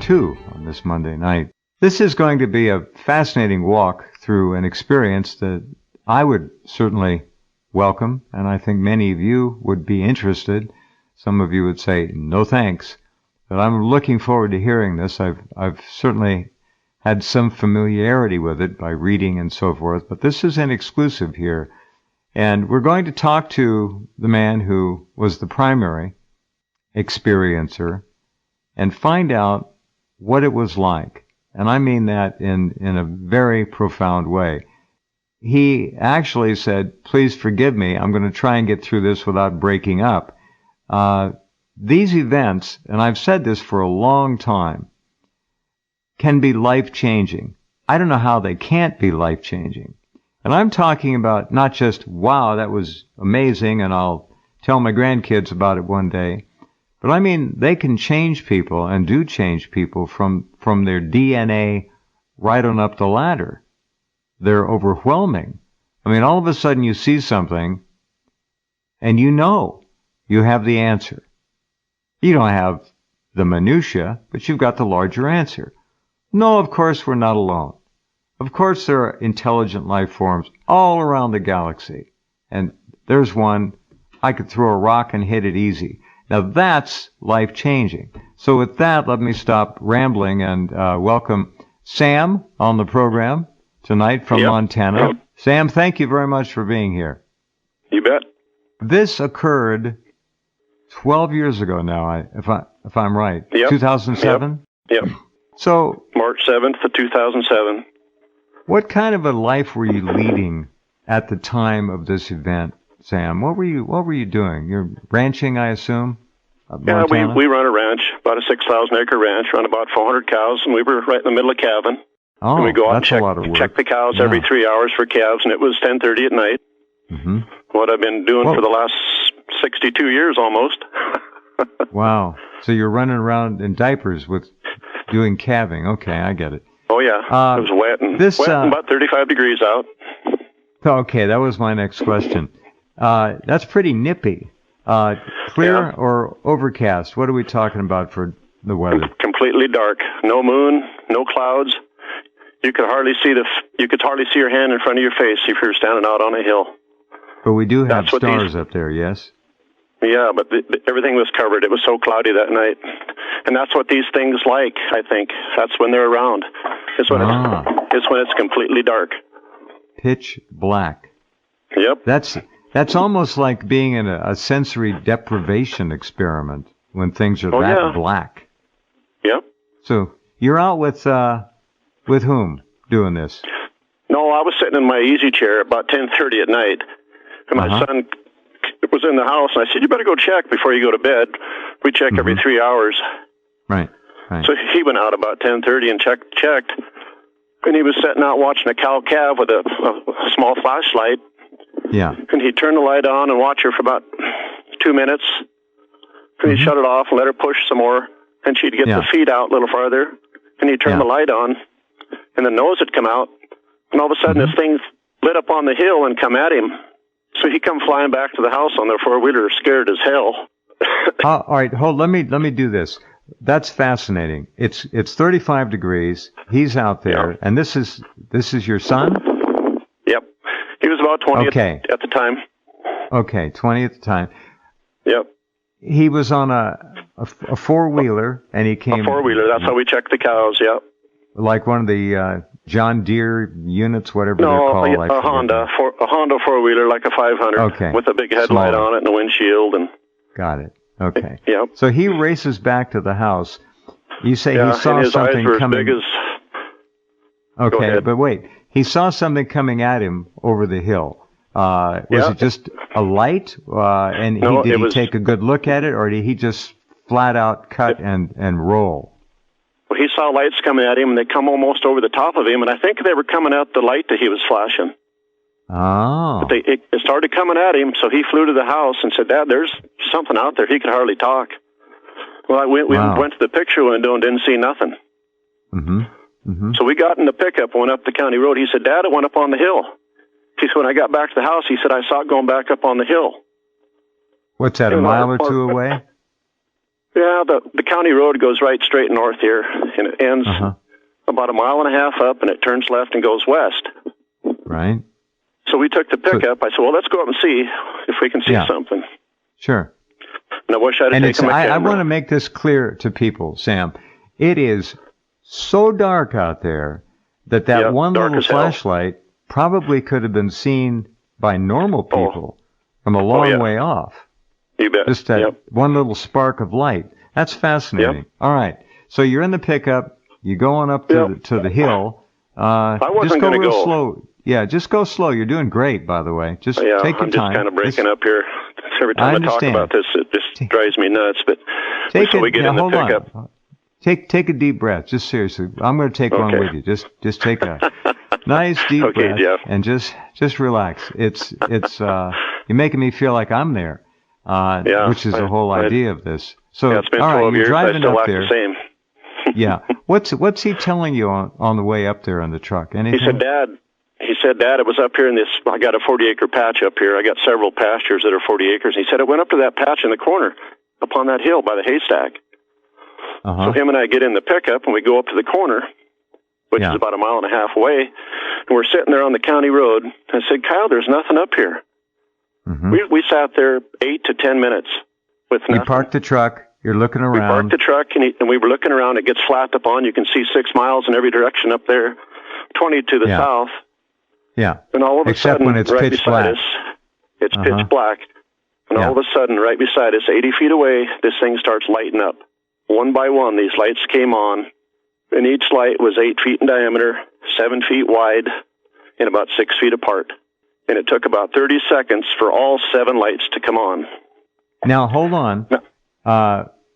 2 on this Monday night. This is going to be a fascinating walk through an experience that I would certainly welcome, and I think many of you would be interested. Some of you would say, no thanks. But I'm looking forward to hearing this. I've certainly had some familiarity with it by reading and so forth, but this is an exclusive here. And we're going to talk to the man who was the primary experiencer and find out what it was like. And I mean that in a very profound way. He actually said, please forgive me, I'm going to try and get through this without breaking up. These events, and I've said this for a long time, can be life-changing. I don't know how they can't be life-changing. And I'm talking about not just, wow, that was amazing, and I'll tell my grandkids about it one day, but I mean they can change people and do change people from their DNA right on up the ladder. They're overwhelming. I mean, all of a sudden you see something, and you know you have the answer. You don't have the minutia, but you've got the larger answer. No, of course we're not alone. Of course there are intelligent life forms all around the galaxy. And there's one, I could throw a rock and hit it easy. Now that's life-changing. So with that, let me stop rambling and welcome Sam on the program tonight from Montana. Sam, thank you very much for being here. You bet. This occurred 12 years ago now, if I'm right. 2007? Yep. So March 7th of 2007. What kind of a life were you leading at the time of this event, Sam? What were you doing? You're ranching, I assume? Yeah, we run a ranch, about a 6,000-acre ranch, run about 400 cows, and we were right in the middle of calving. Oh, and we go out that's a lot of work. Check the cows every 3 hours for calves, and it was 10:30 at night. Mm-hmm. What I've been doing for the last 62 years almost. Wow. So you're running around in diapers with doing calving. Okay, I get it. Oh, yeah. It was wet and about 35 degrees out. Okay, that was my next question. That's pretty nippy. Clear or overcast? What are we talking about for the weather? Completely dark. No moon, no clouds. You could hardly see your hand in front of your face if you're standing out on a hill. But we do have stars up there, yes? Yeah, but everything was covered. It was so cloudy that night. And that's what these things like, I think. That's when they're around. It's when it's completely dark. Pitch black. Yep. That's almost like being in a sensory deprivation experiment when things are that black. Yep. So you're out with whom doing this? No, I was sitting in my easy chair about 10:30 at night, and my son was in the house, and I said, you better go check before you go to bed. We check every 3 hours. Right. So he went out about 10:30 and checked, and he was sitting out watching a cow calve with a small flashlight. Yeah. And he'd turn the light on and watch her for about 2 minutes, and he'd shut it off and let her push some more, and she'd get the feet out a little farther, and he'd turn the light on, and the nose would come out, and all of a sudden this thing lit up on the hill and come at him. So he come flying back to the house on their four-wheeler, scared as hell. All right, let me do this. That's fascinating. It's 35 degrees. He's out there, and this is your son? Yep. He was about 20 at the time. Okay, 20 at the time. Yep. He was on a four-wheeler, and he came... A four-wheeler, that's how we check the cows, yep. Like one of the John Deere units, whatever they're called. No, a Honda four-wheeler, like a 500, with a big headlight on it and a windshield. And got it. Okay. Yep. So he races back to the house. You say he saw his something eyes were coming. As big as... Okay, but wait. He saw something coming at him over the hill. Was it just a light? And did he take a good look at it, or did he just flat out cut and roll? Well, he saw lights coming at him, and they come almost over the top of him, and I think they were coming at the light that he was flashing. Oh. But it started coming at him, so he flew to the house and said, Dad, there's something out there. He could hardly talk. Well, we went to the picture window and didn't see nothing. So we got in the pickup and went up the county road. He said, Dad, it went up on the hill. He said, when I got back to the house, he said, I saw it going back up on the hill. What's that, a mile or two away? Yeah, the county road goes right straight north here, and it ends about 1.5 miles up, and it turns left and goes west. Right. So we took the pickup. I said, well, let's go up and see if we can see something. Sure. And I wish I'd taken my camera. I want to make this clear to people, Sam. It is so dark out there that one little flashlight probably could have been seen by normal people from a long way off. You bet. Just that one little spark of light. That's fascinating. Yep. All right. So you're in the pickup. You're going up to the hill. I wasn't going to go slow. Yeah, just go slow. You're doing great, by the way. Just take your time. I'm just kind of breaking up here. Every time I talk about this, it just drives me nuts. But we get in the pickup. Take a deep breath. Just seriously. I'm going to take one with you. Just take a nice deep breath, Jeff. and just relax. It's you're making me feel like I'm there, which is the whole idea of this. So, it's been all 12 right, you're years. driving I still up act there. the same. Yeah. What's he telling you on the way up there on the truck? Anything? He said, Dad, it was up here in this, I got a 40-acre patch up here. I got several pastures that are 40 acres. And he said, it went up to that patch in the corner up on that hill by the haystack. So him and I get in the pickup, and we go up to the corner, which is about 1.5 miles away. And we're sitting there on the county road. I said, Kyle, there's nothing up here. We sat there 8 to 10 minutes with nothing. You parked the truck. You're looking around. We parked the truck, and we were looking around. It gets flat up on. You can see 6 miles in every direction up there, 20 to the south. Yeah. And all of a sudden, when it's right pitch beside black. us, it's pitch black. And all of a sudden, right beside us, 80 feet away, this thing starts lighting up. One by one, these lights came on, and each light was 8 feet in diameter, 7 feet wide, and about 6 feet apart. And it took about 30 seconds for all 7 lights to come on. Now, hold on.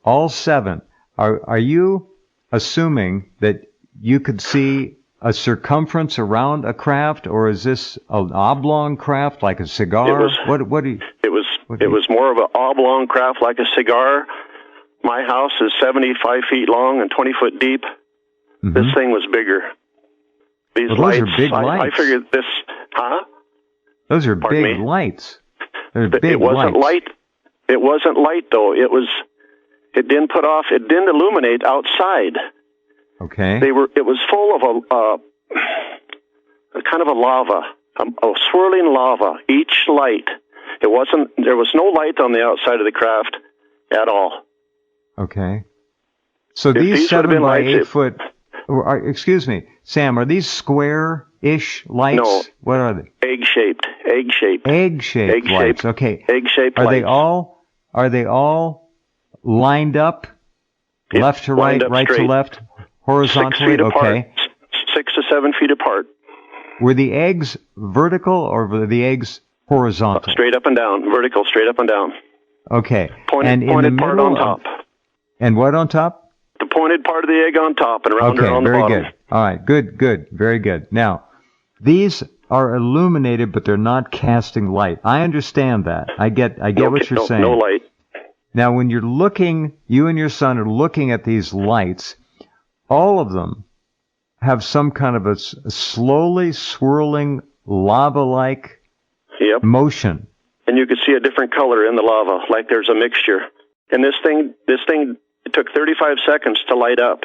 All 7. Are you assuming that you could see a circumference around a craft, or is this an oblong craft like a cigar? It was more of an oblong craft like a cigar. My house is 75 feet long and 20 foot deep. This thing was bigger. These lights, those are big lights. I figured this, Those are big lights. They're big it wasn't lights. light. It wasn't light though. It didn't illuminate outside. Okay. It was full of a kind of a lava, a swirling lava. Each light, there was no light on the outside of the craft at all. Okay. So these 7 by 8 foot, excuse me, Sam, are these square-ish lights? No. What are they? Egg-shaped. Egg-shaped lights. Okay. Egg-shaped lights. Are they all lined up, left to right, right to left, horizontally? 6 feet apart. 6 to 7 feet apart. Were the eggs vertical or were the eggs horizontal? Straight up and down. Vertical, straight up and down. Okay. Pointed part on top. And what on top? The pointed part of the egg on top and rounder on the bottom. Okay, very good. All right, good, very good. Now, these are illuminated, but they're not casting light. I understand that. I get what you're saying. No light. Now, when you're looking, you and your son are looking at these lights, all of them have some kind of a slowly swirling lava-like motion. And you could see a different color in the lava, like there's a mixture. And this thing it took 35 seconds to light up,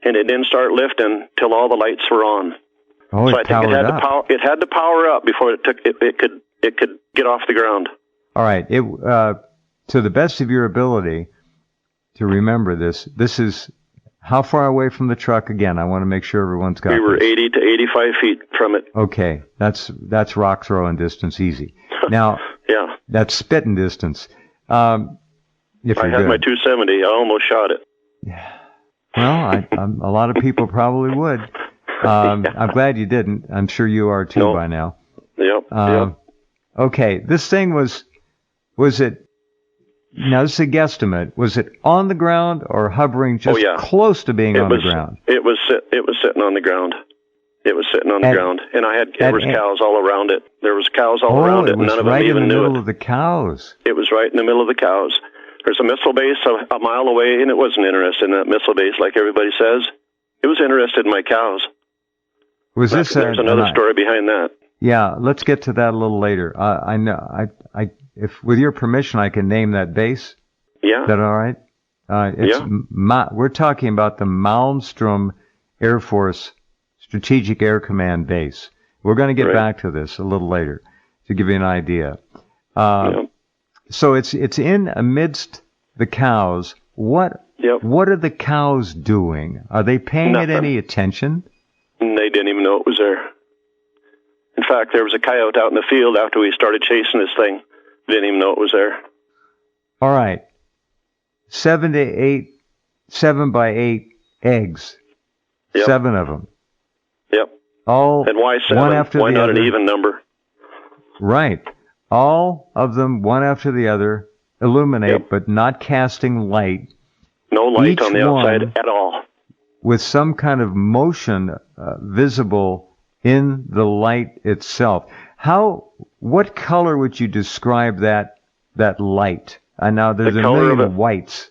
and it didn't start lifting till all the lights were on. Oh, so I think it had to power up before it could get off the ground. All right. To the best of your ability to remember this is how far away from the truck again? I want to make sure everyone's got. We were 80 to 85 feet from it. Okay, that's rock throwing distance, easy. Now, that's spitting distance. If I had my 270, I almost shot it. Yeah. Well, a lot of people probably would. I'm glad you didn't. I'm sure you are too by now. Yep. Okay, this thing was it? Now, this is a guesstimate. Was it on the ground or hovering just close to being on the ground? It was sitting on the ground. It was sitting on the ground, and there was cows all around it. There was cows all around it, and none of them even knew it. Right in the middle of the cows. It was right in the middle of the cows. There's a missile base a mile away, and it wasn't interested in that missile base like everybody says. It was interested in my cows. There's another story behind that. Yeah, let's get to that a little later. I know. If with your permission, I can name that base. Yeah. Is that all right? We're talking about the Malmstrom Air Force Strategic Air Command Base. We're going to get back to this a little later to give you an idea. So it's in amidst the cows. What are the cows doing? Are they paying it any attention? They didn't even know it was there. In fact, there was a coyote out in the field after we started chasing this thing. Didn't even know it was there. All right. 7 by 8 eggs. Yep. 7 of them. Yep. All and why 7? One after why the not other. An even number? Right. All of them, one after the other, illuminate, but not casting light. No light Each on the outside at all. With some kind of motion visible in the light itself. What color would you describe that light? Now there's a million whites,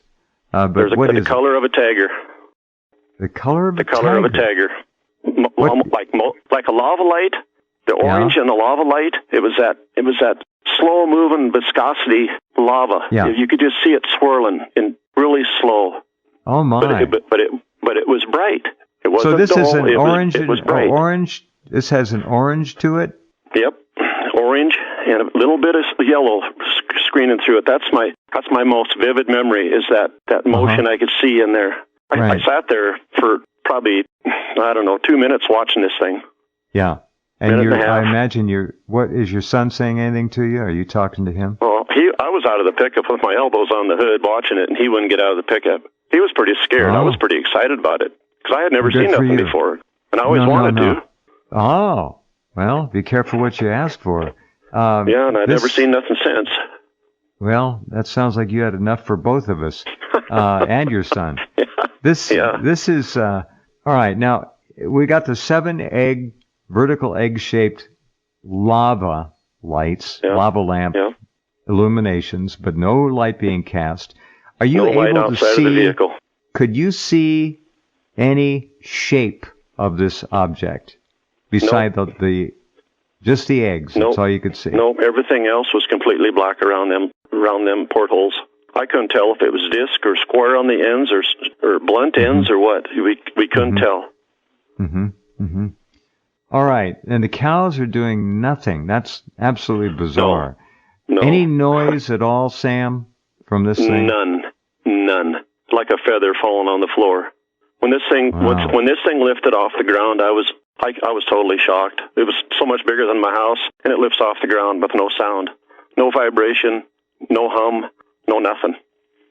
but what is the color of a tiger? The color of a tiger. Like a lava light. The orange and the lava light. It was that slow moving viscosity lava. Yeah. You could just see it swirling in really slow. Oh my! But it was bright. It wasn't so this dull. is an orange. It was bright. Orange. This has an orange to it. Yep, orange and a little bit of yellow screening through it. That's my most vivid memory. Is that motion I could see in there. I sat there for probably 2 minutes watching this thing. Yeah, and I imagine what is your son saying anything to you? Are you talking to him? Well, I was out of the pickup with my elbows on the hood watching it, and he wouldn't get out of the pickup. He was pretty scared. I was pretty excited about it because I had never seen nothing before, and I always wanted to. Oh, well, be careful what you ask for. And I'd never seen nothing since. Well, that sounds like you had enough for both of us and your son. This is all right. Now we got the 7 vertical egg-shaped lava lights, lava lamp illuminations, but no light being cast. Are you able to see? Of the vehicle. Could you see any shape of this object beside just the eggs? That's all you could see. No, everything else was completely black around them portholes. I couldn't tell if it was disc or square on the ends or blunt ends or what. We couldn't tell. All right, and the cows are doing nothing. That's absolutely bizarre. No. Any noise at all, Sam, from this thing? None. Like a feather falling on the floor. When this thing lifted off the ground, I was totally shocked. It was so much bigger than my house, and it lifts off the ground with no sound, no vibration, no hum, no nothing.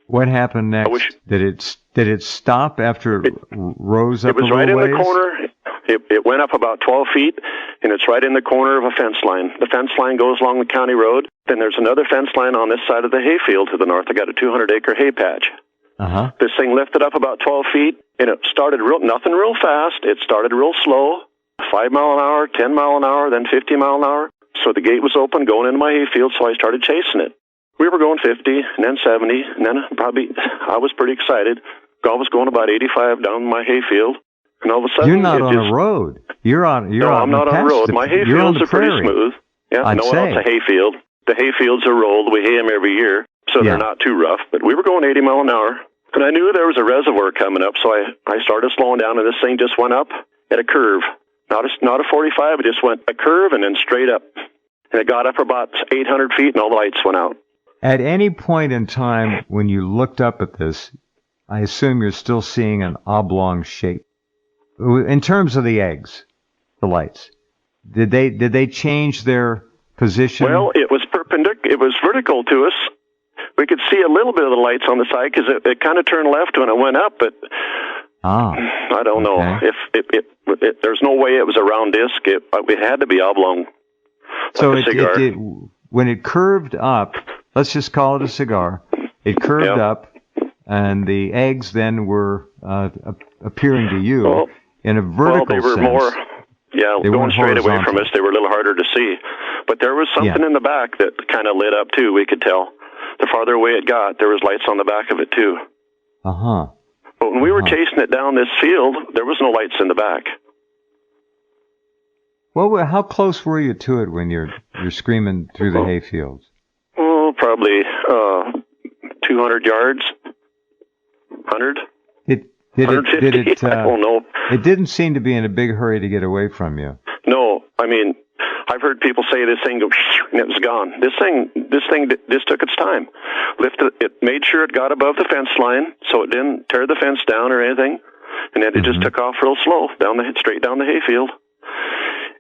What happened next? Did it stop after it rose up? It was right in the corner. It went up about 12 feet, and it's right in the corner of a fence line. The fence line goes along the county road. Then there's another fence line on this side of the hayfield to the north. I got a 200-acre hay patch. This thing lifted up about 12 feet, and it started nothing real fast. It started real slow, 5 mile an hour, 10 mile an hour, then 50 mile an hour. So the gate was open going into my hayfield, so I started chasing it. We were going 50, and then 70, and then I was pretty excited. I was going about 85 down my hayfield, and all of a sudden... You're not on a road. I'm not on a road. My hayfields are pretty smooth. Yeah, it's a hayfield. The hayfields are rolled. We hay them every year, so they're not too rough. But we were going 80 mile an hour, and I knew there was a reservoir coming up, so I started slowing down, and this thing just went up at a curve. Not a 45, it just went a curve and then straight up. And it got up about 800 feet, and all the lights went out. At any point in time when you looked up at this, I assume you're still seeing an oblong shape. In terms of the eggs, the lights, did they change their position? Well, it was perpendicular. It was vertical to us. We could see a little bit of the lights on the side because it kind of turned left when it went up, but I don't know if there's no way it was a round disc. It had to be oblong. So when it curved up, let's just call it a cigar. It curved up, and the eggs then were appearing to you in a vertical they were sense. More, going straight away from us. They were a little harder to see. But there was something in the back that kind of lit up, too, we could tell. The farther away it got, there was lights on the back of it, too. But when we were chasing it down this field, there was no lights in the back. Well, how close were you to it when you're screaming through the hayfields? Oh, probably 200 yards. 100? Did it, I don't know. It didn't seem to be in a big hurry to get away from you. No, I mean, I've heard people say this thing goes and it was gone. This thing took its time. It made sure it got above the fence line, so it didn't tear the fence down or anything, and then it just took off real slow straight down the hayfield,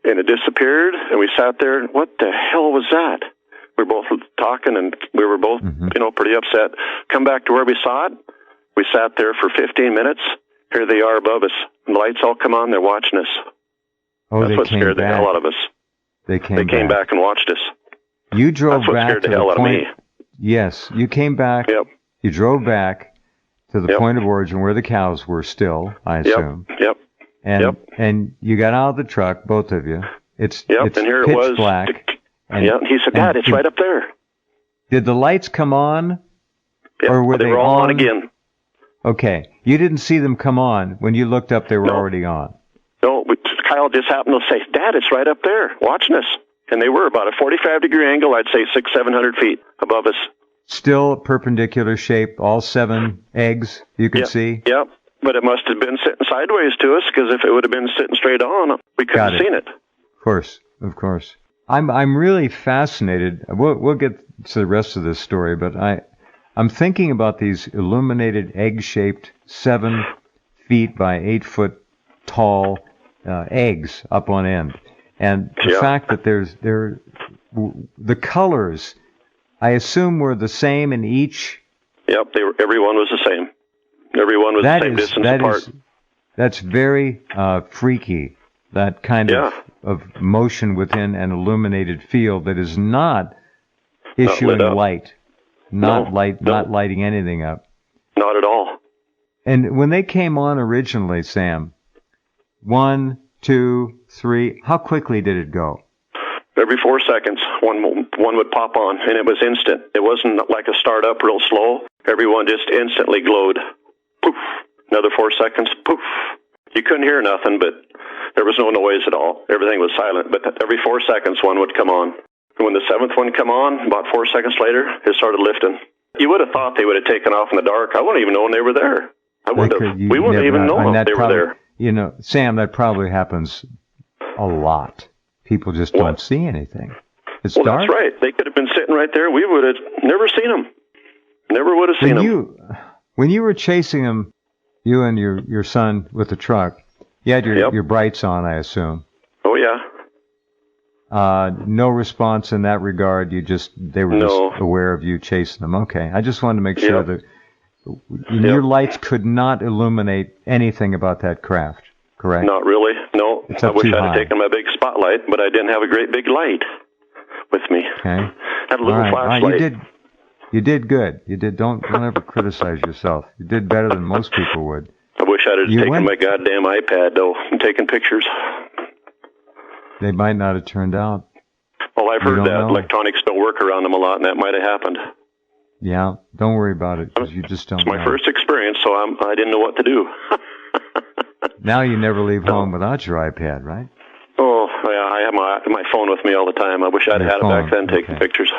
and it disappeared. And we sat there. What the hell was that? We were both talking, and we were both, pretty upset. Come back to where we saw it. We sat there for 15 minutes. Here they are above us. And the lights all come on. They're watching us. Oh, That's what scared the hell out of us. They came back and watched us. You drove That's what back scared to the hell out of me. Yes, you came back. Yep. You drove back to the point of origin where the cows were still, I assume. Yep. And you got out of the truck, both of you. It's and here pitch it was. black. And he said, Dad, it's right up there. Did the lights come on? Yep, or were they were all on again. Okay. You didn't see them come on. When you looked up, they were already on. No, Kyle just happened to say, Dad, it's right up there, watching us. And they were about a 45-degree angle, I'd say 600-700 feet above us. Still perpendicular shape, all 7 eggs you could see? Yep, but it must have been sitting sideways to us, because if it would have been sitting straight on, we couldn't have seen it. Of course. I'm really fascinated. We'll get to the rest of this story, but I'm thinking about these illuminated egg-shaped 7 feet by 8 foot tall eggs up on end, and the fact that the colors, I assume, were the same in each. Yep, everyone was the same. Everyone was the same distance apart. That's very freaky. That kind of motion within an illuminated field that is not issuing light, not lighting anything up. Not at all. And when they came on originally, Sam, 1, 2, 3, how quickly did it go? Every 4 seconds, one would pop on, and it was instant. It wasn't like a start up real slow. Everyone just instantly glowed. Poof. Another 4 seconds. Poof. You couldn't hear nothing, but there was no noise at all. Everything was silent, but every 4 seconds one would come on. And when the 7th one come on, about 4 seconds later, it started lifting. You would have thought they would have taken off in the dark. I wouldn't even known they were there. We wouldn't even know if they were there. You know, Sam, that probably happens a lot. People just don't see anything. It's dark. That's right. They could have been sitting right there. We would have never seen them. Never would have seen them. When you were chasing them, you and your son with the truck, you had your brights on, I assume. Oh, yeah. No response in that regard. They were just aware of you chasing them. Okay. I just wanted to make sure that your lights could not illuminate anything about that craft, correct? Not really. No. It's I up wish too I'd high. have taken my big spotlight, but I didn't have a great big light with me. Okay. I had a little flashlight. You did good. You did. Don't ever criticize yourself. You did better than most people would. I wish I'd have taken my goddamn iPad, though, and taken pictures. They might not have turned out. Well, I've heard that electronics don't work around them a lot, and that might have happened. Yeah, don't worry about it, because you just don't know. It's my first experience, so I didn't know what to do. Now you never leave home without your iPad, right? Oh, yeah, I have my phone with me all the time. I wish I'd had it back then, taking pictures.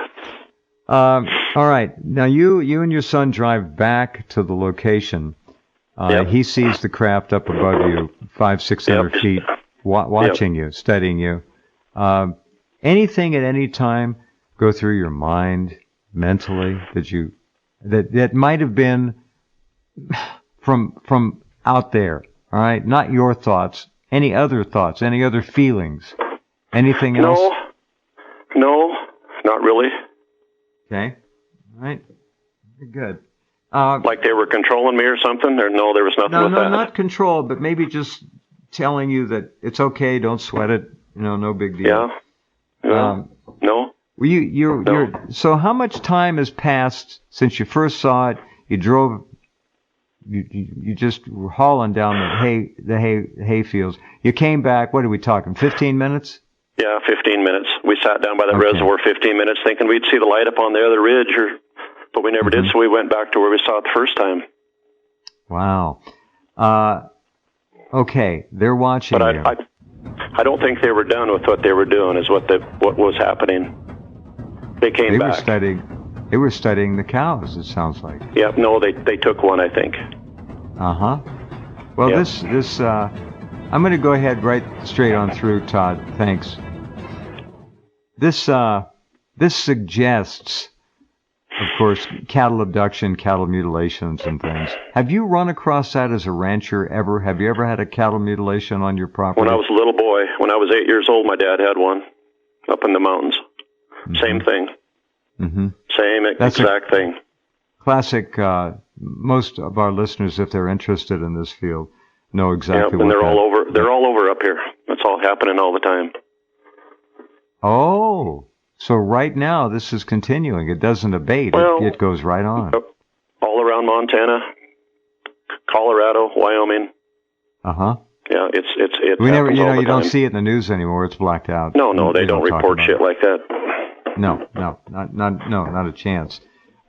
All right. Now, you and your son drive back to the location. He sees the craft up above you, 500-600 feet, watching you, studying you. Anything at any time go through your mind mentally that might have been from out there? All right, not your thoughts. Any other thoughts? Any other feelings? Anything else? No, not really. Okay. All right. Good. Like they were controlling me or something? Or no, there was nothing with that? No, not control, but maybe just telling you that it's okay, don't sweat it, no big deal. Yeah. No. Well, so how much time has passed since you first saw it? You drove, you just were hauling down the hay fields. You came back, what are we talking, 15 minutes? Yeah, 15 minutes. We sat down by the reservoir 15 minutes thinking we'd see the light up on the other ridge, but we never did, so we went back to where we saw it the first time. Wow. Okay, they're watching you. I don't think they were done with what they were doing, is what was happening. They came back. They were studying the cows, it sounds like. Yeah, no, they took one, I think. Uh-huh. Well, Yep. I'm going to go ahead right straight on through, Todd. Thanks. This suggests, of course, cattle abduction, cattle mutilations and things. Have you run across that as a rancher ever? Have you ever had a cattle mutilation on your property? When I was a little boy, when I was 8 years old, my dad had one up in the mountains. Mm-hmm. Same thing. Mm-hmm. Same exact thing. Classic. Most of our listeners, if they're interested in this field, know exactly what. And they're all over. They're all over up here. That's all happening all the time. Oh, so right now this is continuing. It doesn't abate. Well, it goes right on. All around Montana, Colorado, Wyoming. Uh-huh. Yeah, it's. We never, you don't time. see it in the news anymore. It's blacked out. No, they don't report shit like that. No, not a chance.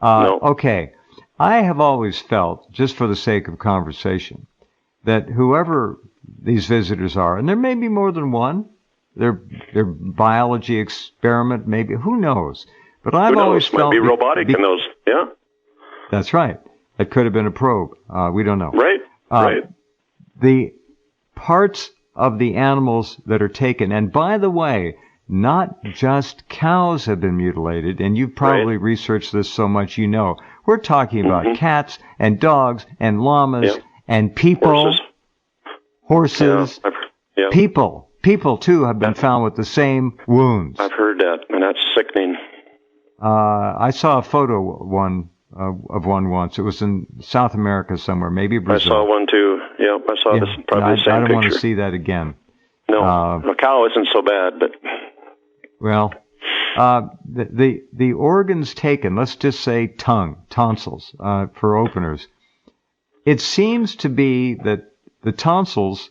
No. Okay, I have always felt, just for the sake of conversation, that whoever these visitors are, and there may be more than one, their biology experiment, maybe, who knows? But I've always felt might be robotic in those. Yeah. That's right. It could have been a probe. We don't know. Right. Right. The parts of the animals that are taken, and by the way, not just cows have been mutilated, and you've probably researched this so much you know. We're talking about cats and dogs and llamas and people, horses, people. People, too, have been found with the same wounds. I've heard that, and that's sickening. I saw a photo of one once. It was in South America somewhere, maybe Brazil. I saw one, too. Yeah, I saw this, probably the same picture. I don't want to see that again. No, a cow isn't so bad, but... Well, the organs taken, let's just say tonsils, for openers. It seems to be that the tonsils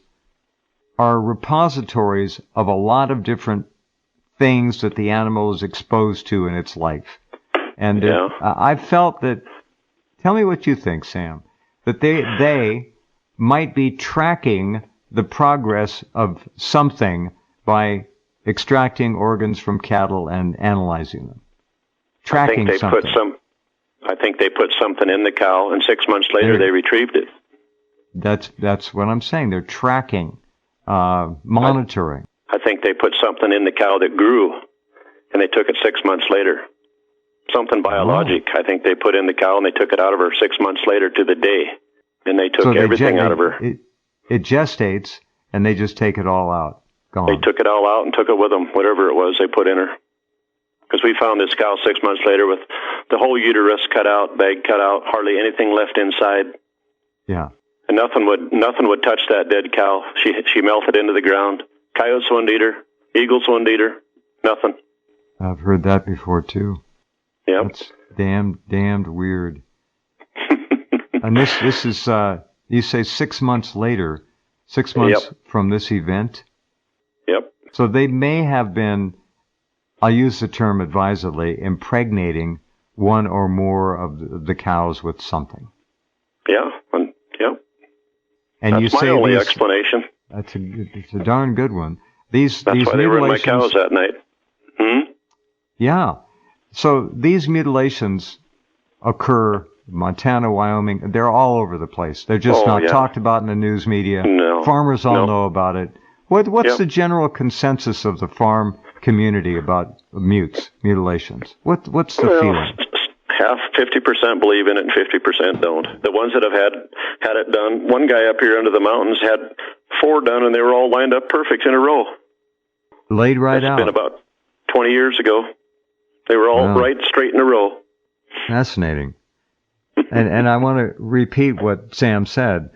are repositories of a lot of different things that the animal is exposed to in its life. And I felt that, tell me what you think, Sam, that they might be tracking the progress of something by extracting organs from cattle and analyzing them. Tracking something. I think they put something in the cow, and 6 months later they retrieved it. That's what I'm saying. They're tracking, monitoring. I think they put something in the cow that grew, and they took it 6 months later. Something biologic. I think they put in the cow, and they took it out of her 6 months later to the day, and they took everything out of her. It gestates, and they just take it all out. Gone. They took it all out and took it with them, whatever it was they put in her. Because we found this cow 6 months later with the whole uterus cut out, bag cut out, hardly anything left inside. Yeah. And nothing would touch that dead cow. She melted into the ground. Coyotes wouldn't eat her. Eagles wouldn't eat her. Nothing. I've heard that before too. Yep. That's damned weird. And this is you say 6 months later, 6 months from this event. Yep. So they may have been, I'll use the term advisedly, impregnating one or more of the cows with something. Yeah. And that's you say my only explanation. It's a darn good one. That's why they were in my cows that night. Yeah. So these mutilations occur in Montana, Wyoming. They're all over the place. They're just not talked about in the news media. No. Farmers all know about it. What's the general consensus of the farm community about mutilations? What's the feeling? 50% believe in it and 50% don't. The ones that have had it done, one guy up here under the mountains had 4 done, and they were all lined up perfect in a row. Laid right out. It's been about 20 years ago. They were all right straight in a row. Fascinating. and I want to repeat what Sam said.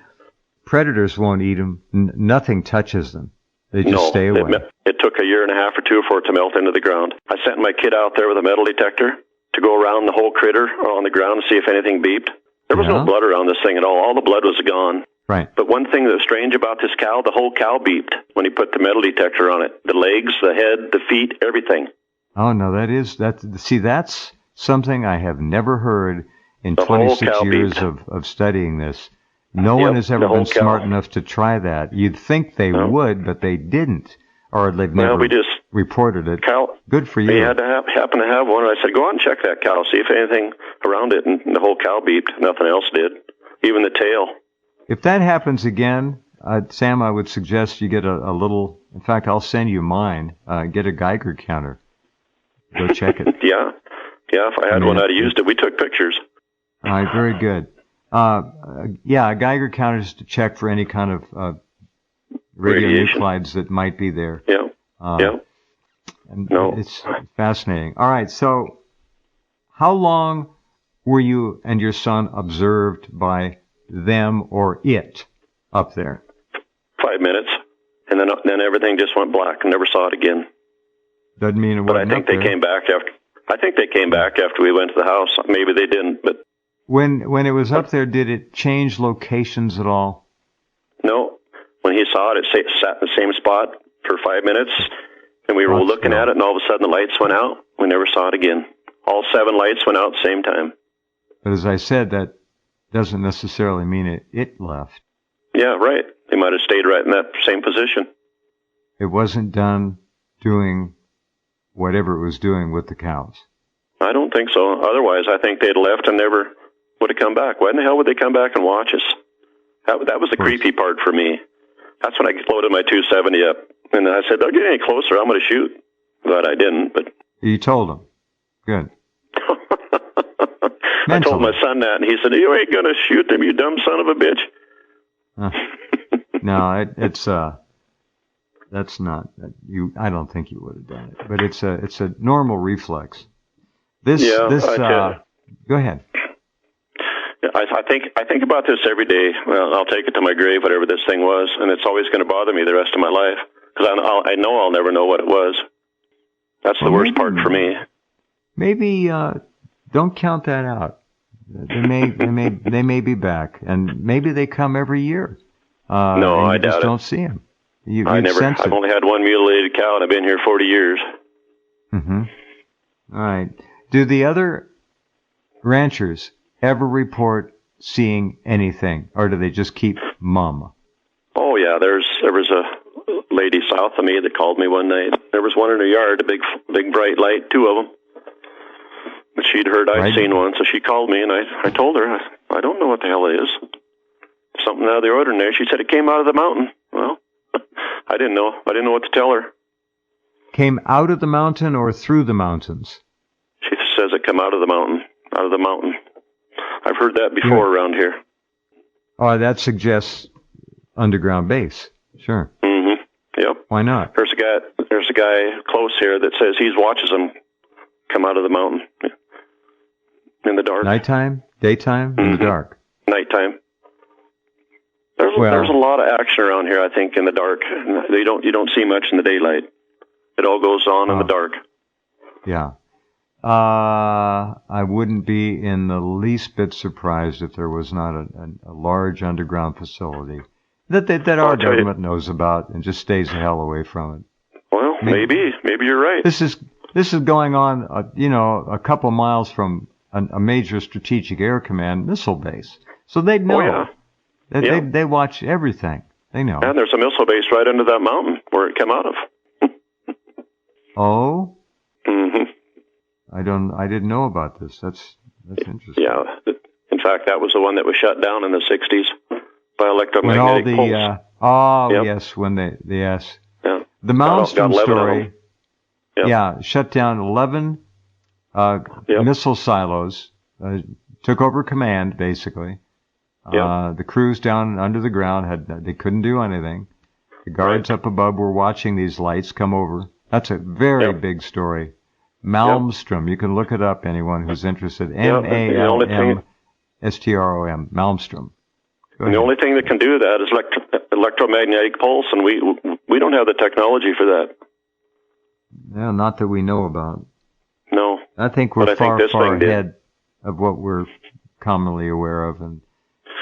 Predators won't eat them. Nothing touches them. They just stay away. It took a year and a half or 2 for it to melt into the ground. I sent my kid out there with a metal detector to go around the whole critter on the ground and see if anything beeped. There was no blood around this thing at all. All the blood was gone. Right. But one thing that's strange about this cow, the whole cow beeped when he put the metal detector on it. The legs, the head, the feet, everything. Oh, no, that's something I have never heard in 26 years of studying this. No one has ever been smart enough to try that. You'd think they would, but they didn't. Or they've never reported it. Good for you. We had to happen to have one. I said, go out and check that cow, see if anything around it. And the whole cow beeped. Nothing else did. Even the tail. If that happens again, Sam, I would suggest you get a little. In fact, I'll send you mine. Get a Geiger counter. Go check it. Yeah. If I had one, I'd have used it. We took pictures. All right, very good. Yeah, a Geiger counter is to check for any kind of radionuclides that might be there. Yeah. And it's fascinating. All right, so how long were you and your son observed by them or it up there? 5 minutes, and then everything just went black. I never saw it again. Doesn't mean it wasn't. But I think they came back after. I think they came back after we went to the house. Maybe they didn't, but when it was up there, did it change locations at all? No. When he saw it, it sat in the same spot for 5 minutes, and we were looking at it, and all of a sudden the lights went out. We never saw it again. All 7 lights went out at the same time. But as I said, that doesn't necessarily mean it left. Yeah, right. They might have stayed right in that same position. It wasn't done doing whatever it was doing with the cows. I don't think so. Otherwise, I think they'd left and never would have come back. Why in the hell would they come back and watch us? That was the creepy part for me. That's when I loaded my 270 up. And I said, don't get any closer, I'm going to shoot. But I didn't. But you told them. Good. I told my son that, and he said, you ain't going to shoot them, you dumb son of a bitch. No, that's not you. I don't think you would have done it, but it's a normal reflex. Go ahead. I think about this every day. Well, I'll take it to my grave, whatever this thing was, and it's always going to bother me the rest of my life because I know I'll never know what it was. That's the worst part for me. Maybe don't count that out. They may be back, and maybe they come every year. No, I doubt it. Don't see them. I've only had one mutilated cow, and I've been here 40 years. Mm-hmm. All right. Do the other ranchers ever report seeing anything, or do they just keep mum? Oh yeah, there was a lady south of me that called me one night. There was one in her yard, a big bright light, 2 of them. But she'd heard I'd seen one, so she called me, and I told her, I don't know what the hell it is. Something out of the ordinary. She said it came out of the mountain. Well, I didn't know. I didn't know what to tell her. Came out of the mountain or through the mountains? She says it came out of the mountain. Out of the mountain. I've heard that before around here. Oh, that suggests underground base. Sure. Mm-hmm. Yep. Why not? There's a guy close here that says he watches them come out of the mountain in the dark. Nighttime? Daytime? In the dark? Nighttime. There's a lot of action around here, I think, in the dark. You don't see much in the daylight. It all goes on in the dark. Yeah. I wouldn't be in the least bit surprised if there was not a large underground facility that our government knows about and just stays the hell away from it. Well, maybe you're right. This is going on, a couple miles from a major strategic air command missile base, so they'd know. Oh, yeah. They watch everything. They know. And there's a missile base right under that mountain where it came out of. Oh. Mm-hmm. I didn't know about this. That's interesting. Yeah. In fact, that was the one that was shut down in the 60s by electromagnetic pulse. Yes, when yes. Yeah. The Malmstrom story. Shut down 11 missile silos, took over command basically. The crews down under the ground they couldn't do anything. The guards up above were watching these lights come over. That's a very big story. Malmstrom. You can look it up, anyone who's interested. Malmstrom. Malmstrom. The only thing that can do that is electromagnetic pulse, and we don't have the technology for that. Yeah, not that we know about. No. I think we're far ahead of what we're commonly aware of,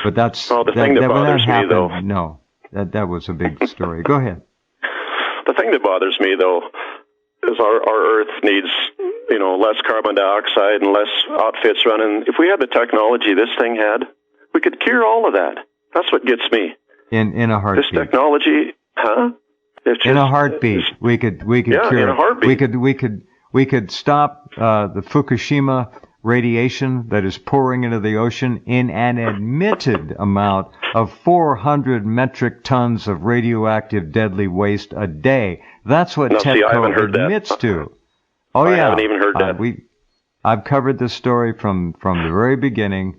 but that's the thing that bothers me, though. No, that was a big story. Go ahead. The thing that bothers me, though, is our Earth needs, less carbon dioxide and less outfits running. If we had the technology this thing had, we could cure all of that. That's what gets me. In a heartbeat. This technology, in a heartbeat, we could cure. In a heartbeat. We could stop the Fukushima radiation that is pouring into the ocean in an admitted amount of 400 metric tons of radioactive deadly waste a day. That's what TEPCO admits to. Oh, yeah. I haven't even heard that. I've covered this story from the very beginning,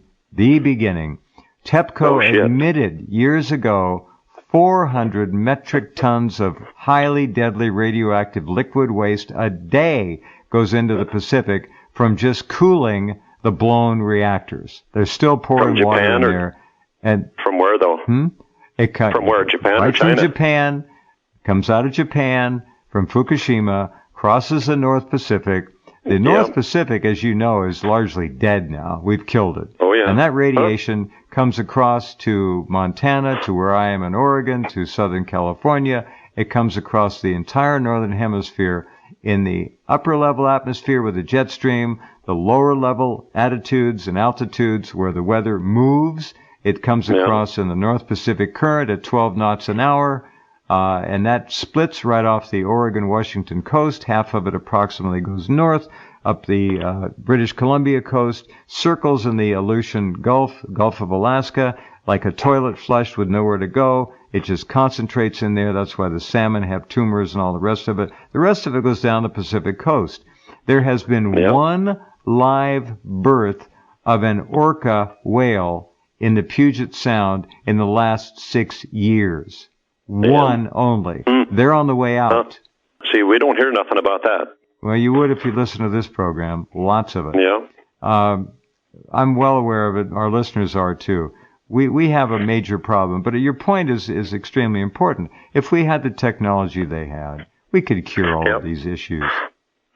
TEPCO admitted years ago 400 metric tons of highly deadly radioactive liquid waste a day goes into the Pacific from just cooling the blown reactors. They're still pouring water in there. And from where, though? From where, Japan or China? Right from Japan. Comes out of Japan, from Fukushima, crosses the North Pacific. The North Pacific, as you know, is largely dead now. We've killed it. Oh, yeah. And that radiation comes across to Montana, to where I am in Oregon, to Southern California. It comes across the entire Northern Hemisphere in the upper level atmosphere with the jet stream, the lower level attitudes and altitudes where the weather moves. It comes across in the North Pacific Current at 12 knots an hour. And that splits right off the Oregon-Washington coast. Half of it approximately goes north, up the British Columbia coast, circles in the Aleutian Gulf of Alaska, like a toilet flushed with nowhere to go. It just concentrates in there. That's why the salmon have tumors and all the rest of it. The rest of it goes down the Pacific coast. There has been one live birth of an orca whale in the Puget Sound in the last 6 years. One only. They're on the way out. See, we don't hear nothing about that. Well, you would if you listen to this program. Lots of it. Yeah. I'm well aware of it. Our listeners are too. We have a major problem. But your point is extremely important. If we had the technology they had, we could cure all of these issues.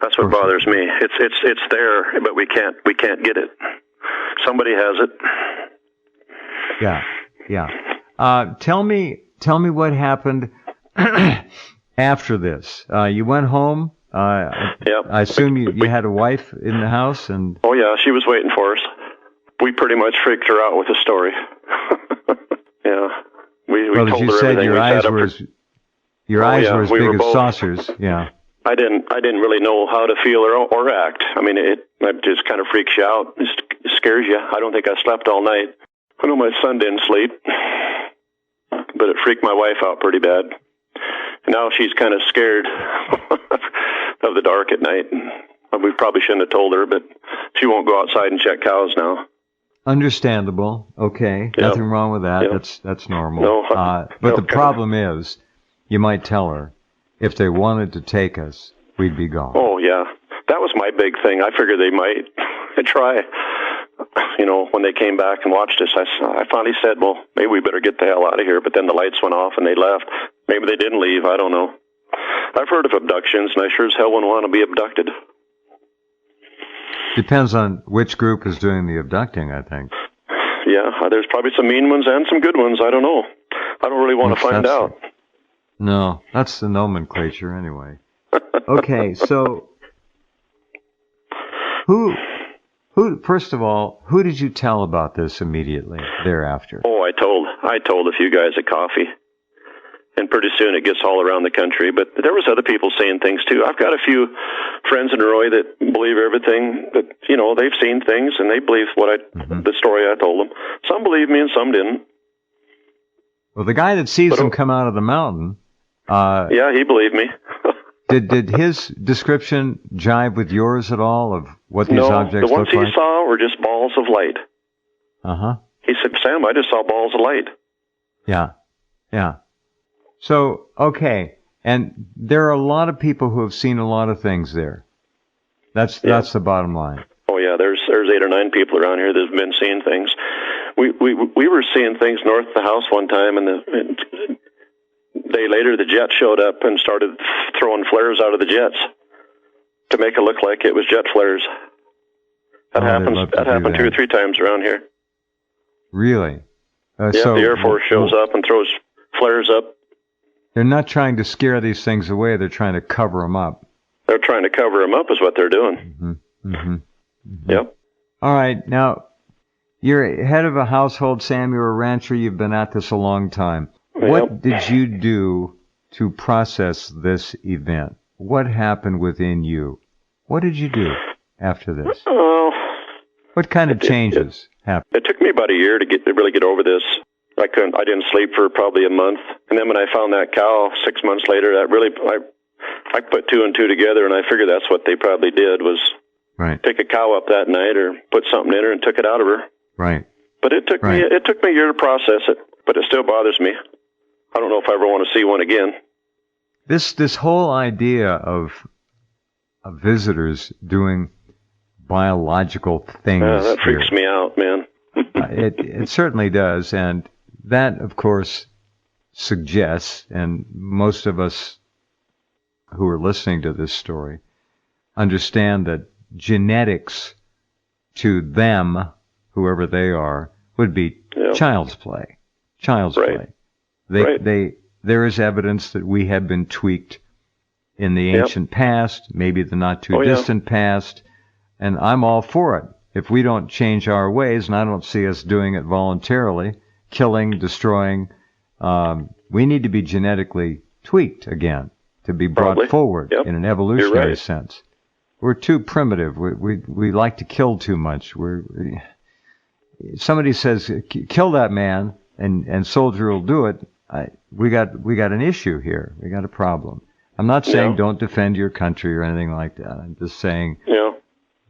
That's what bothers me. It's there, but we can't get it. Somebody has it. Yeah. Tell me what happened after this. You went home. I assume you had a wife in the house, and oh yeah, she was waiting for us. We pretty much freaked her out with the story. Yeah, we well, told as you her said, everything. Your eyes were as big as saucers. Yeah. I didn't really know how to feel or act. I mean, it just kind of freaks you out. It scares you. I don't think I slept all night. I know my son didn't sleep, but it freaked my wife out pretty bad. Now she's kind of scared of the dark at night. We probably shouldn't have told her, but she won't go outside and check cows now. Understandable. Okay. Nothing wrong with that. That's normal. No, but the problem is, you might tell her, if they wanted to take us, we'd be gone. Oh, yeah. That was my big thing. I figured they might try. You know, when they came back and watched us, I finally said, well, maybe we better get the hell out of here. But then the lights went off and they left. Maybe they didn't leave. I don't know. I've heard of abductions, and I sure as hell wouldn't want to be abducted. Depends on which group is doing the abducting, I think. Yeah, there's probably some mean ones and some good ones. I don't know. I don't really want to find out. No, that's the nomenclature anyway. Okay, so who, first of all, who did you tell about this immediately thereafter? Oh, I told a few guys at coffee. And pretty soon it gets all around the country. But there was other people saying things too. I've got a few friends in Roy that believe everything. That, you know, they've seen things and they believe the story I told them. Some believe me and some didn't. Well, the guy that sees them come out of the mountain. Yeah, he believed me. Did his description jive with yours at all of what these objects look like? No, the ones he saw were just balls of light. He said, Sam, I just saw balls of light. Yeah. So, okay, and there are a lot of people who have seen a lot of things there. That's the bottom line. Oh yeah, there's 8 or 9 people around here that have been seeing things. We were seeing things north of the house one time, and a day later the jet showed up and started throwing flares out of the jets to make it look like it was jet flares. That happened 2 or 3 times around here. Really? So the Air Force shows up and throws flares up. They're not trying to scare these things away. They're trying to cover them up. They're trying to cover them up is what they're doing. Yep. All right. Now, you're head of a household, Sam. You're a rancher. You've been at this a long time. Yep. What did you do to process this event? What happened within you? What did you do after this? Oh, What kind of changes happened? It took me about a year to really get over this. I didn't sleep for probably a month. And then when I found that cow 6 months later, that really, I put two and two together, and I figured that's what they probably did was pick a cow up that night or put something in her and took it out of her. Right. But it took me a year to process it, but it still bothers me. I don't know if I ever want to see one again. This whole idea of visitors doing biological things that freaks me out, man. It certainly does, and that, of course, suggests, and most of us who are listening to this story understand that genetics to them, whoever they are, would be child's play. Child's play. There is evidence that we have been tweaked in the ancient past, maybe the not too distant past, and I'm all for it. If we don't change our ways, and I don't see us doing it voluntarily, killing, destroying, we need to be genetically tweaked again to be brought forward in an evolutionary sense. We're too primitive. We like to kill too much. Somebody says, kill that man, and soldier will do it. We got an issue here. We got a problem. I'm not saying don't defend your country or anything like that. I'm just saying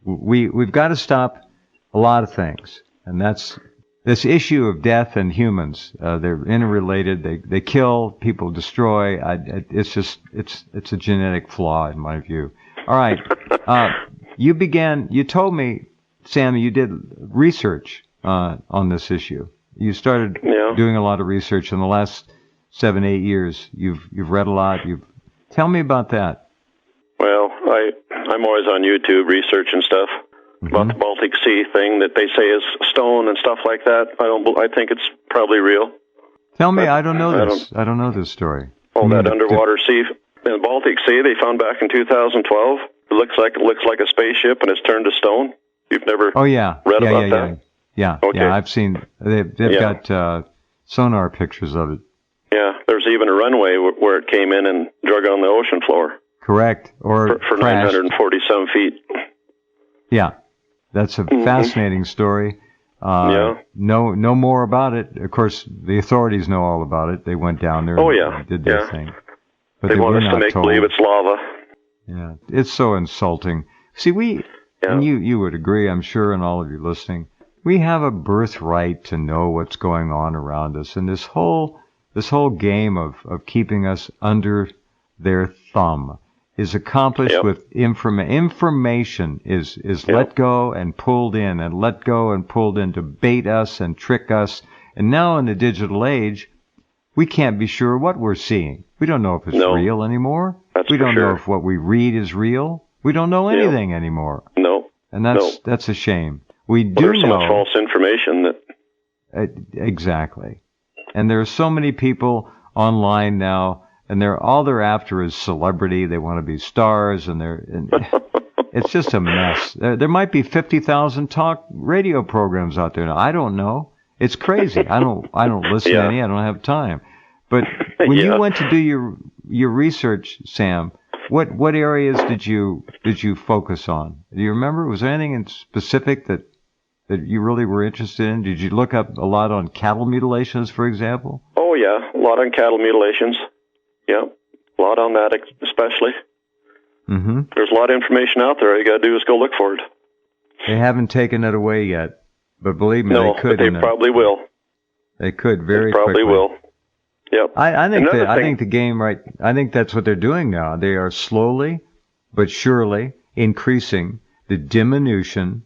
we've got to stop a lot of things, and that's this issue of death and humans. They're interrelated. They kill, people destroy. It's a genetic flaw in my view. All right, you told me, Sam, you did research on this issue. You started doing a lot of research in the last 7-8 years. You've read a lot. Tell me about that. Well, I'm always on YouTube researching stuff about the Baltic Sea thing that they say is stone and stuff like that. I think it's probably real. Tell me, I don't know this. I don't know this story. Oh, that underwater sea in the Baltic Sea they found back in 2012. It looks like a spaceship and it's turned to stone. You've never read about that? Yeah. Okay. Yeah, I've seen. They've got sonar pictures of it. Yeah, there's even a runway where it came in and drug on the ocean floor. Correct. Or for 940-some feet. Yeah, that's a fascinating story. No more about it. Of course, the authorities know all about it. They went down there and did their thing. But they want us to make believe it's lava. Yeah, it's so insulting. See, and you would agree, I'm sure, and all of you listening, we have a birthright to know what's going on around us. And this whole game of keeping us under their thumb is accomplished with information is let go and pulled in and let go and pulled in to bait us and trick us. And now in the digital age, we can't be sure what we're seeing. We don't know if it's real anymore. We don't know if what we read is real. We don't know anything anymore. No. And that's a shame. There's so much false information that... Exactly. And there are so many people online now, and all they're after is celebrity. They want to be stars, and it's just a mess. There might be 50,000 talk radio programs out there now. I don't know. It's crazy. I don't listen to any. I don't have time. But when you went to do your research, Sam, what areas did you focus on? Do you remember? Was there anything in specific that you really were interested in? Did you look up a lot on cattle mutilations, for example? Oh, yeah, a lot on cattle mutilations. Yeah, a lot on that especially. Mm-hmm. There's a lot of information out there. All you got to do is go look for it. They haven't taken it away yet, but believe me, they could. But they probably will. They could very quickly. Probably will. Yep. I think the game, right, I think that's what they're doing now. They are slowly but surely increasing the diminution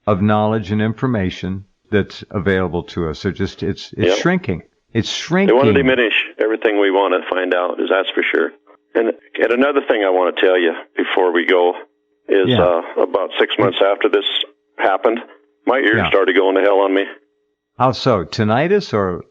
of knowledge and information that's available to us. It's shrinking. It's shrinking. They want to diminish everything we want to find out, that's for sure. And another thing I want to tell you before we go is about 6 months after this happened, my ears started going to hell on me. How so? Tinnitus, or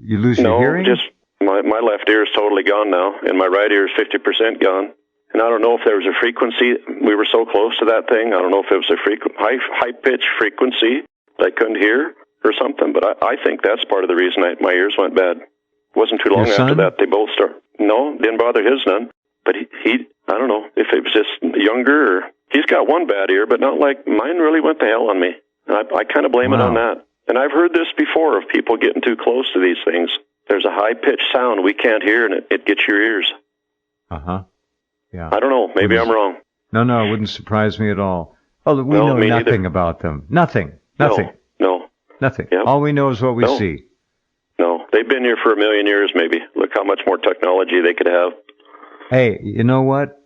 you lose your hearing? No, just my left ear is totally gone now, and my right ear is 50% gone. And I don't know if there was a frequency. We were so close to that thing. I don't know if it was a high-pitched frequency that I couldn't hear or something, but I think that's part of the reason my ears went bad. It wasn't too long after that they both started. No, didn't bother his none. But he I don't know if it was just younger or... He's got one bad ear, but not like mine really went to hell on me. I kind of blame it on that. And I've heard this before of people getting too close to these things. There's a high-pitched sound we can't hear, and it gets your ears. Uh-huh. Yeah. I don't know. Maybe I'm wrong. No, it wouldn't surprise me at all. Oh, we know nothing about them. Nothing. No. Nothing. Yep. All we know is what we see. No. They've been here for 1 million years, maybe. Look how much more technology they could have. Hey, you know what?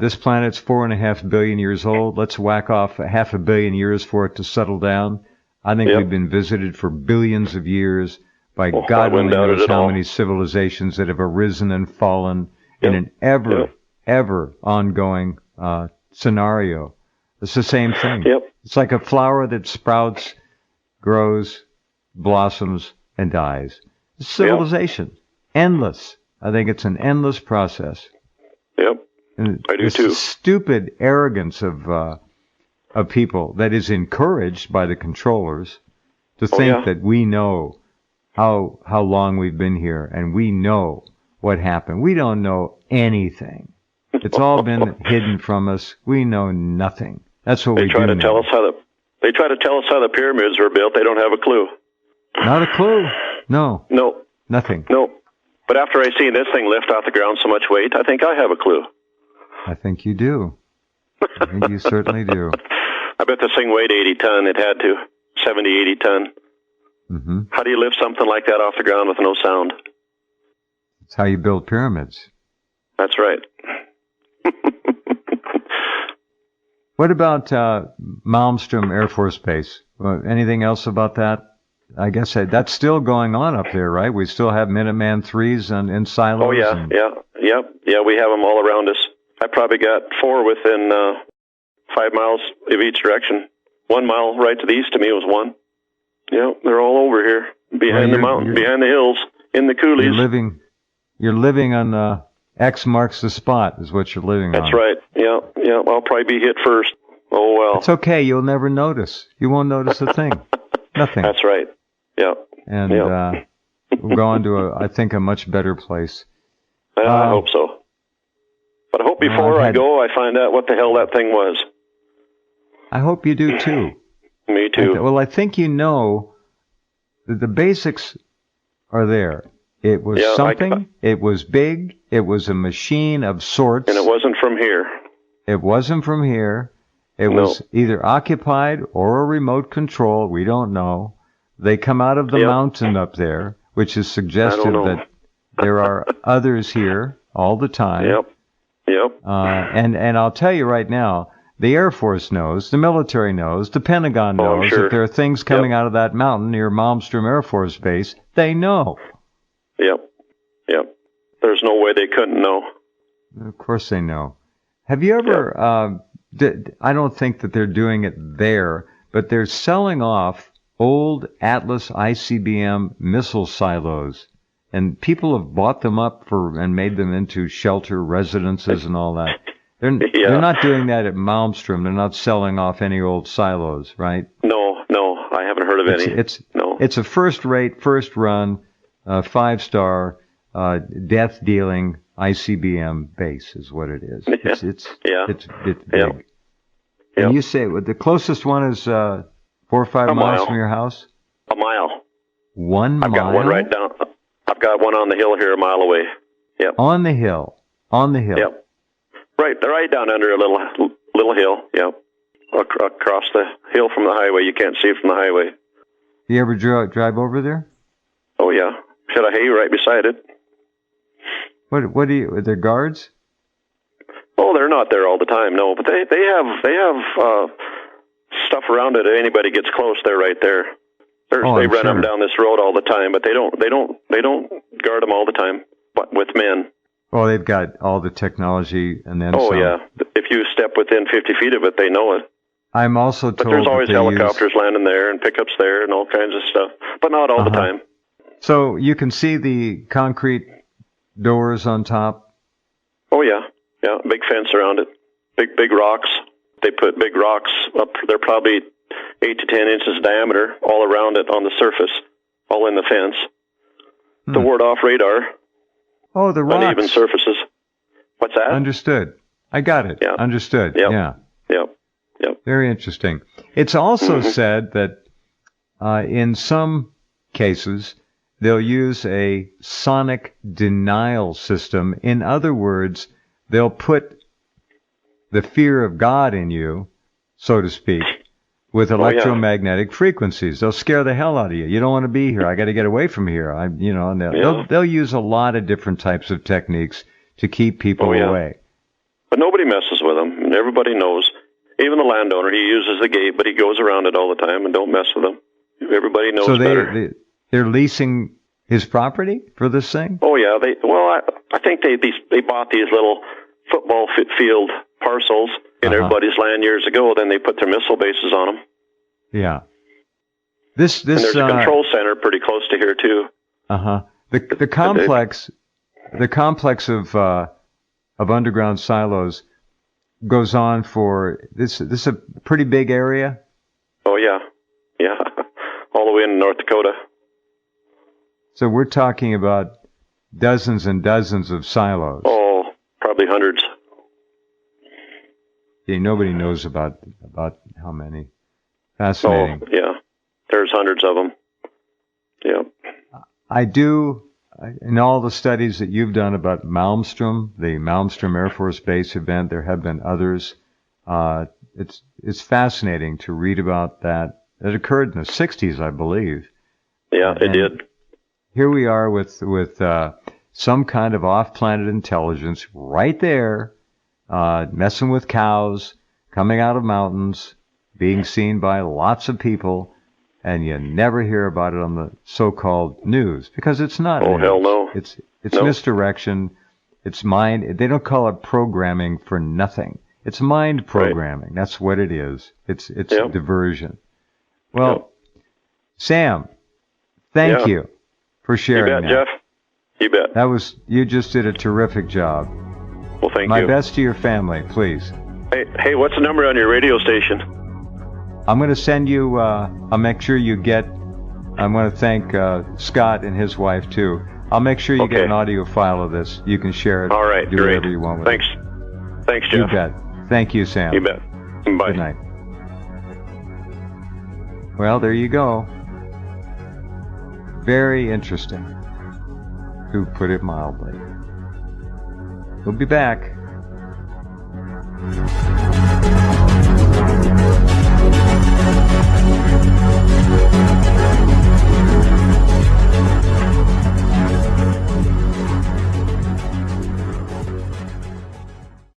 This planet's 4.5 billion years old. Let's whack off 500 million years for it to settle down. I think we've been visited for billions of years by God only knows how many civilizations that have arisen and fallen in an ever ongoing scenario. It's the same thing. Yep. It's like a flower that sprouts, grows, blossoms, and dies. It's civilization. Endless. I think it's an endless process. Yep. And I do too. Stupid arrogance of people that is encouraged by the controllers to think that we know how long we've been here and we know what happened. We don't know anything. It's all been hidden from us. We know nothing. That's what we do. They try to tell us how the pyramids were built. They don't have a clue. Not a clue. No. Nothing. No. But after I see this thing lift off the ground so much weight, I think I have a clue. I think you do. I think you certainly do. I bet this thing weighed 80 ton. It had to. 70, 80 ton. Mm-hmm. How do you lift something like that off the ground with no sound? That's how you build pyramids. That's right. What about Malmstrom Air Force Base? Anything else about that? I guess that's still going on up there, right? We still have Minuteman IIIs in silos. Oh, yeah, yeah. We have them all around us. I probably got 4 within 5 miles of each direction. 1 mile right to the east of me was one. Yeah, they're all over here, behind the mountain, behind the hills, in the coulees. You're living on X marks the spot, is what you're living on. That's right. Yeah. I'll probably be hit first. Oh, well. It's okay. You'll never notice. You won't notice a thing. Nothing. That's right. Yeah. And we'll go on to, I think, a much better place. I hope so. But I hope before I go, I find out what the hell that thing was. I hope you do, too. Me, too. I think you know that the basics are there. It was something. It was big. It was a machine of sorts. And it wasn't from here. It wasn't from here. It was either occupied or a remote control. We don't know. They come out of the mountain up there, which is suggestive that there are others here all the time. Yep. And I'll tell you right now, the Air Force knows, the military knows, the Pentagon knows that there are things coming out of that mountain near Malmstrom Air Force Base. They know. Yep. There's no way they couldn't know. Of course they know. Have you ever, I don't think that they're doing it there, but they're selling off old Atlas ICBM missile silos. And people have bought them up and made them into shelter residences and all that. They're not doing that at Malmstrom. They're not selling off any old silos, right? No, I haven't heard of any. It's a first-rate, first-run, 5-star, death-dealing ICBM base is what it is. It's big. Yep. And you say the closest one is 4 or 5 miles from your house? A mile. 1 mile? I've got one right down. I've got one on the hill here a mile away. Yep. On the hill. Yep. Right down under a little hill. Yep. Across the hill from the highway. You can't see it from the highway. You ever drive over there? Oh yeah. Shed a hay right beside it. What do you? Are there guards? Oh, they're not there all the time. No, but they have stuff around it. If anybody gets close, they're right there. They run them down this road all the time, but they don't guard them all the time. But with men. Well, they've got all the technology and then some. Oh yeah. If you step within 50 feet of it, they know it. I'm also told. But there's always helicopters landing there and pickups there and all kinds of stuff, but not all the time. So you can see the concrete doors on top? Oh, yeah. Big fence around it. Big rocks. They put big rocks up. They're probably 8 to 10 inches diameter all around it on the surface, all in the fence. To ward off radar. Oh, the rocks. Uneven surfaces. What's that? Understood. I got it. Yeah. Understood. Yep. Yeah. Yep. Very interesting. It's also said that in some cases, they'll use a sonic denial system. In other words, they'll put the fear of God in you, so to speak, with electromagnetic frequencies. They'll scare the hell out of you. You don't want to be here. I got to get away from here. And they'll use a lot of different types of techniques to keep people away. But nobody messes with them, and everybody knows. Even the landowner, he uses the gate, but he goes around it all the time, and don't mess with them. Everybody knows better. They're leasing his property for this thing? Oh, yeah. I think they bought these little football field parcels in everybody's land years ago. Then they put their missile bases on them. Yeah. And there's a control center pretty close to here, too. The complex of underground silos goes on for this is a pretty big area. Oh yeah, all the way in North Dakota. So we're talking about dozens and dozens of silos. Oh, probably hundreds. Yeah, nobody knows about how many. Fascinating. Oh yeah, there's hundreds of them. Yeah. I do. In all the studies that you've done about Malmstrom, the Malmstrom Air Force Base event, there have been others. It's fascinating to read about that. It occurred in the 60s, I believe. Yeah, it did. Here we are with some kind of off-planet intelligence right there, messing with cows, coming out of mountains, being seen by lots of people. And you never hear about it on the so-called news because it's not news. Hell no. It's misdirection. It's mind. They don't call it programming for nothing. It's mind programming. Right. That's what it is. It's diversion. Well, Sam, thank you for sharing that. You bet, Jeff. You bet. You just did a terrific job. Well, thank you. My best to your family, please. Hey, what's the number on your radio station? I'm going to send you, I'll make sure you get, I want to thank Scott and his wife, too. I'll make sure you get an audio file of this. You can share it. All right, do whatever you want with it. Thanks, Jeff. You bet. Thank you, Sam. You bet. Bye. Good night. Well, there you go. Very interesting, to put it mildly. We'll be back.